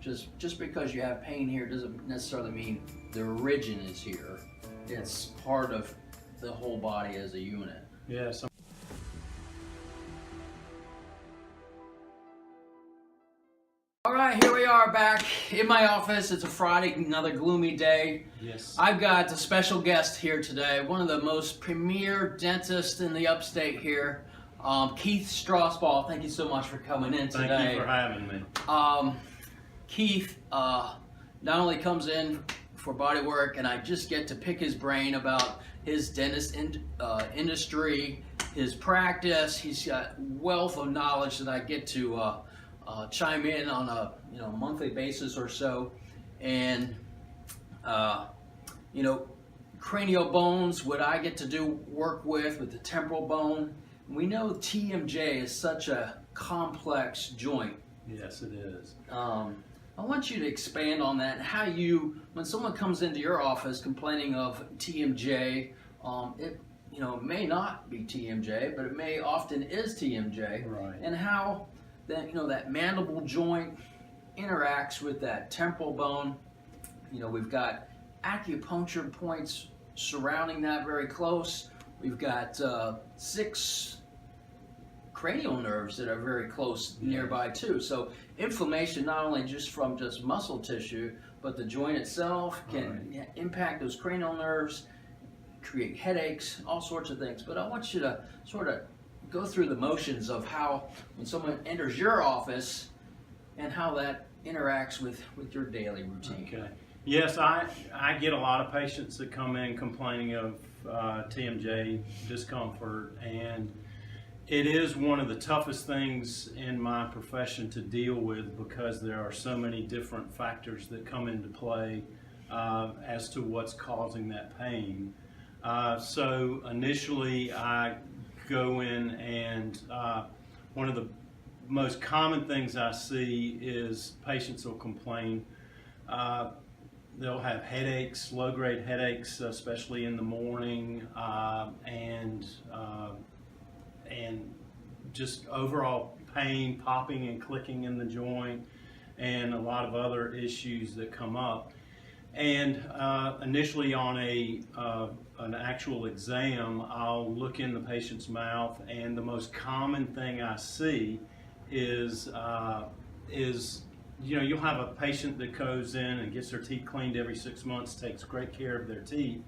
Just because you have pain here doesn't necessarily mean the origin is here. It's part of the whole body as a unit. Yes. All right, here we are back in my office. It's a Friday, another gloomy day. Yes. I've got a special guest here today, one of the most premier dentists in the upstate here, Keith Strausbaugh. Thank you so much for coming in today. Thank you for having me. Keith not only comes in for bodywork, and I just get to pick his brain about his dentist industry, his practice. He's got wealth of knowledge that I get to chime in on a monthly basis or so. And cranial bones, what I get to do work with the temporal bone. We know TMJ is such a complex joint. Yes, it is. I want you to expand on that, how you, when someone comes into your office complaining of TMJ, it may not be TMJ, but it may often is TMJ, Right. and how that that mandible joint interacts with that temporal bone. We've got acupuncture points surrounding that very close. We've got 6 cranial nerves that are very close nearby too. So inflammation, not only just from muscle tissue, but the joint itself can impact those cranial nerves, create headaches, all sorts of things. But I want you to sort of go through the motions of how, when someone enters your office, and how that interacts with your daily routine. Okay. Yes, I get a lot of patients that come in complaining of TMJ discomfort, and it is one of the toughest things in my profession to deal with, because there are so many different factors that come into play as to what's causing that pain. So initially I go in, and one of the most common things I see is patients will complain. They'll have headaches, low-grade headaches, especially in the morning, and just overall pain, popping and clicking in the joint, and a lot of other issues that come up. And initially on an actual exam, I'll look in the patient's mouth, and the most common thing I see is you'll have a patient that goes in and gets their teeth cleaned every 6 months, takes great care of their teeth,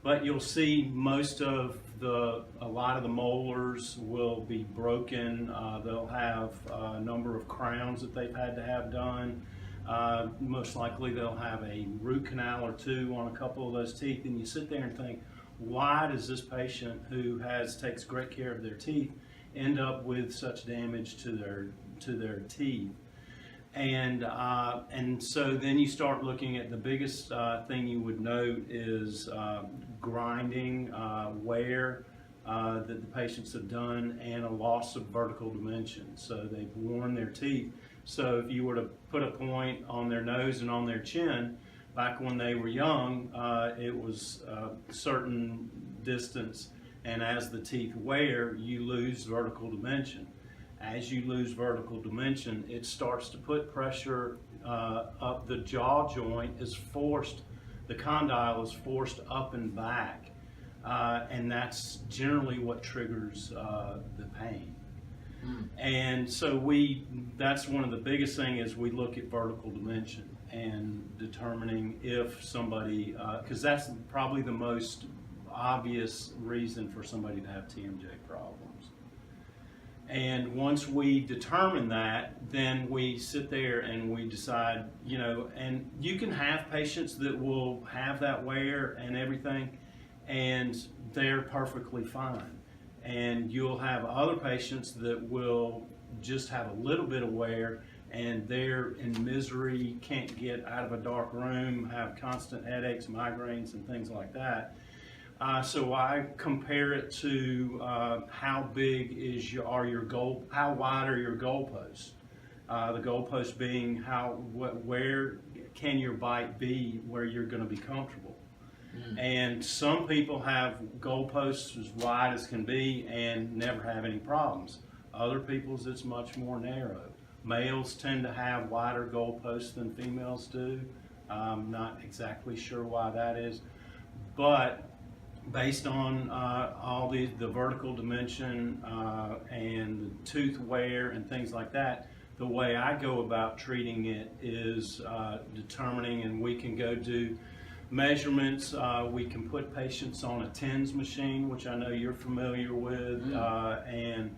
but you'll see a lot of the molars will be broken. They'll have a number of crowns that they've had to have done. Most likely they'll have a root canal or 2 on a couple of those teeth, and you sit there and think, why does this patient who takes great care of their teeth end up with such damage to their teeth? And so then you start looking at the biggest thing you would note is grinding, wear that the patients have done, and a loss of vertical dimension. So they've worn their teeth. So if you were to put a point on their nose and on their chin, back when they were young, it was a certain distance, and as the teeth wear, you lose vertical dimension. As you lose vertical dimension, it starts to put pressure up. The jaw joint is forced, the condyle is forced up and back, and that's generally what triggers the pain. And so that's one of the biggest things, is we look at vertical dimension and determining if somebody, because that's probably the most obvious reason for somebody to have TMJ problems. And once we determine that, then we sit there and we decide, and you can have patients that will have that wear and everything, and they're perfectly fine. And you'll have other patients that will just have a little bit of wear, and they're in misery, can't get out of a dark room, have constant headaches, migraines, and things like that. So I compare it to how big how wide are your goalposts? The goalpost being where can your bite be where you're going to be comfortable. And some people have goalposts as wide as can be and never have any problems. Other people's it's much more narrow. Males tend to have wider goalposts than females do. I'm not exactly sure why that is, but based on all the vertical dimension and the tooth wear and things like that, the way I go about treating it is determining, and we can go do measurements. We can put patients on a TENS machine, which I know you're familiar with, and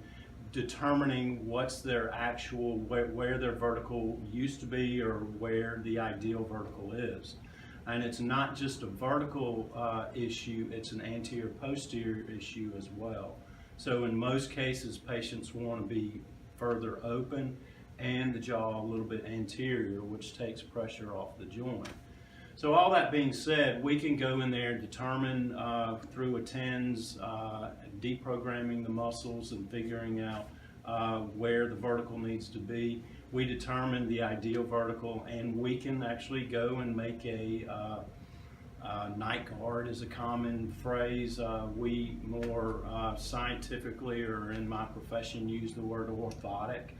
determining what's their actual, where their vertical used to be or where the ideal vertical is. And it's not just a vertical issue, it's an anterior-posterior issue as well. So in most cases, patients want to be further open and the jaw a little bit anterior, which takes pressure off the joint. So all that being said, we can go in there and determine through a TENS, deprogramming the muscles and figuring out where the vertical needs to be. We determine the ideal vertical, and we can actually go and make a night guard is a common phrase. We more scientifically, or in my profession, use the word orthotic,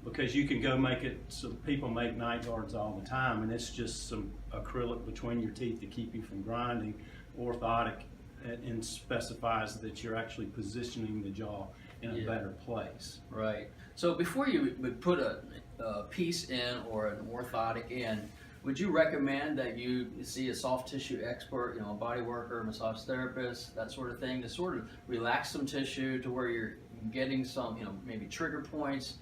because you can go make it, so people make night guards all the time, and it's just some acrylic between your teeth to keep you from grinding. Orthotic and specifies that you're actually positioning the jaw in a better place. Right. So before you would put a piece in or an orthotic in, would you recommend that you see a soft tissue expert, a body worker, massage therapist, that sort of thing, to sort of relax some tissue to where you're getting some, maybe trigger points,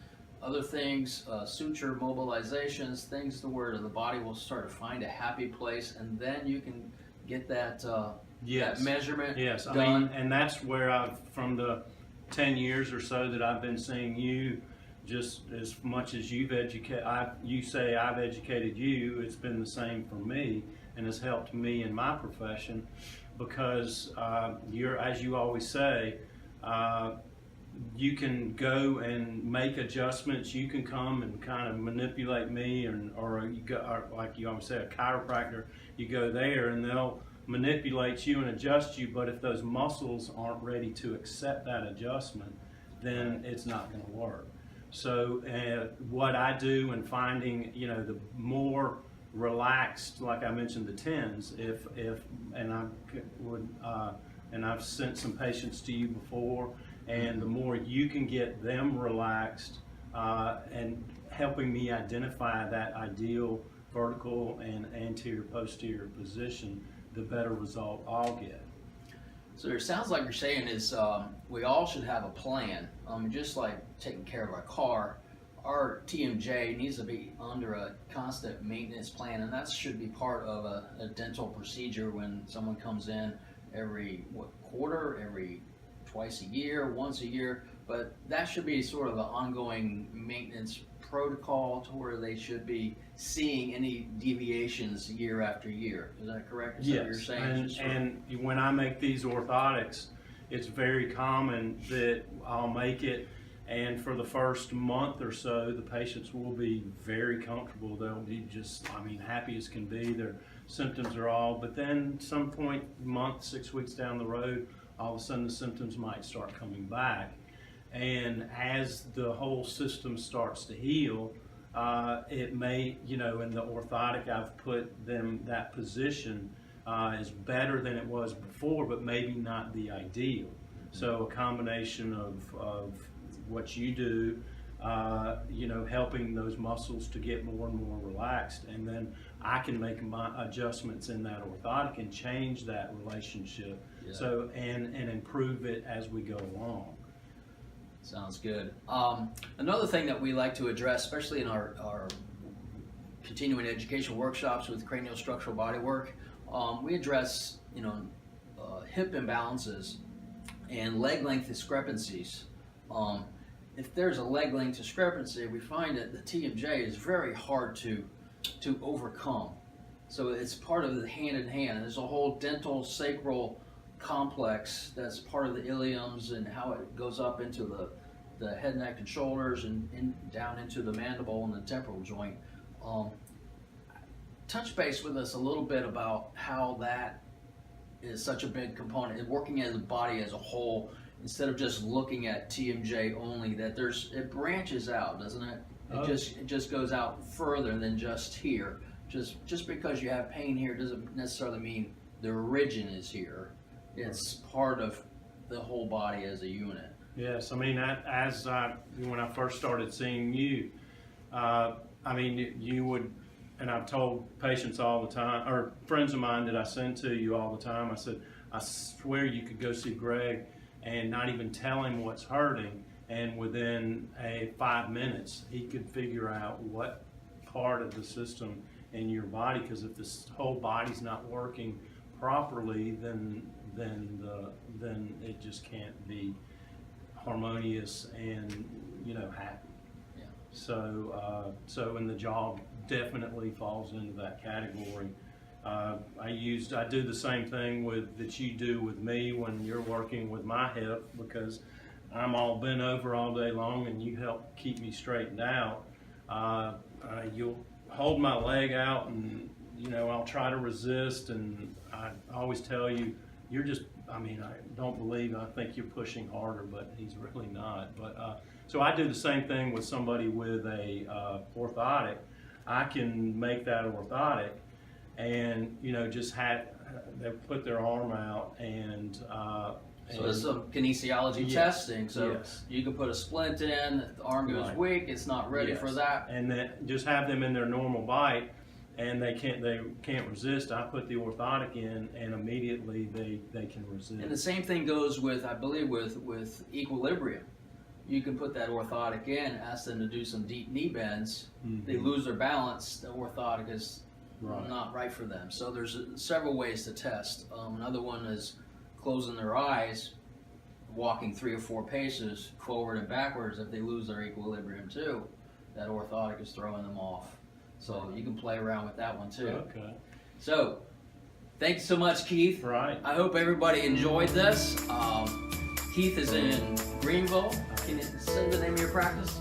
other things, suture mobilizations, things to where the body will start to find a happy place, and then you can get that, that measurement done? I mean, and that's where from the 10 years or so that I've been seeing you, just as much as you've educated, you say I've educated you, it's been the same for me, and has helped me in my profession, because you're, as you always say, you can go and make adjustments. You can come and kind of manipulate me, or you go, or like you always say, a chiropractor. You go there and they'll manipulate you and adjust you. But if those muscles aren't ready to accept that adjustment, then it's not going to work. So what I do in finding, the more relaxed, like I mentioned, the TENS. And I've sent some patients to you before. And the more you can get them relaxed and helping me identify that ideal vertical and anterior-posterior position, the better result I'll get. So it sounds like you're saying is we all should have a plan. Just like taking care of our car, our TMJ needs to be under a constant maintenance plan, and that should be part of a dental procedure when someone comes in every quarter, every twice a year, once a year, but that should be sort of an ongoing maintenance protocol to where they should be seeing any deviations year after year. Is that correct? Is that what you're saying? And when I make these orthotics, it's very common that I'll make it, and for the first month or so, the patients will be very comfortable. They'll be just, happy as can be. Their symptoms are all, but then some point, month, 6 weeks down the road, all of a sudden the symptoms might start coming back. And as the whole system starts to heal, it may, in the orthotic, I've put them, that position is better than it was before, but maybe not the ideal. So a combination of what you do, helping those muscles to get more and more relaxed, and then I can make my adjustments in that orthotic and change that relationship. So and improve it as we go along. Sounds good. Another thing that we like to address, especially in our continuing education workshops with cranial structural bodywork, we address hip imbalances and leg length discrepancies. If there's a leg length discrepancy, we find that the TMJ is very hard to overcome. So it's part of the hand in hand. There's a whole dental sacral complex that's part of the iliums and how it goes up into the head, neck, and shoulders, and down into the mandible and the temporal joint. Touch base with us a little bit about how that is such a big component in working as a body as a whole, instead of just looking at TMJ only, that it branches out, doesn't it? It just goes out further than just here. Just because you have pain here doesn't necessarily mean the origin is here. It's part of the whole body as a unit. Yes, I mean, when I first started seeing you, I mean, you would, and I've told patients all the time, or friends of mine that I send to you all the time, I said, I swear you could go see Greg and not even tell him what's hurting, and within 5 minutes, he could figure out what part of the system in your body, because if this whole body's not working properly, then it just can't be harmonious and, you know, happy. Yeah. So and the jaw definitely falls into that category. I do the same thing that you do with me when you're working with my hip, because I'm all bent over all day long and you help keep me straightened out. You'll hold my leg out and, you know, I'll try to resist, and I always tell you, you're just, I mean, I think you're pushing harder, but he's really not. But so I do the same thing with somebody with a orthotic. I can make that orthotic, and, you know, just they put their arm out and so there's some kinesiology testing. So yes. you can put a splint in, if the arm goes weak, it's not ready for that. And then just have them in their normal bite, and they can't resist. I put the orthotic in, and immediately they can resist. And the same thing goes with, I believe, with equilibrium. You can put that orthotic in, ask them to do some deep knee bends. Mm-hmm. They lose their balance, the orthotic is not right for them. So there's several ways to test. Another one is closing their eyes, walking 3 or 4 paces forward and backwards. If they lose their equilibrium too, that orthotic is throwing them off. So you can play around with that one too. Okay. So thanks so much, Keith. Right. I hope everybody enjoyed this. Keith is in Greenville. Can you say the name of your practice?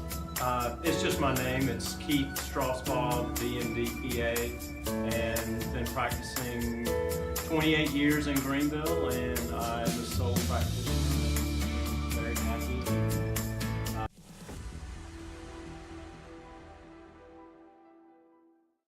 It's just my name. It's Keith Strausbaugh, DMD, PA, and been practicing 28 years in Greenville, and I'm the sole practitioner.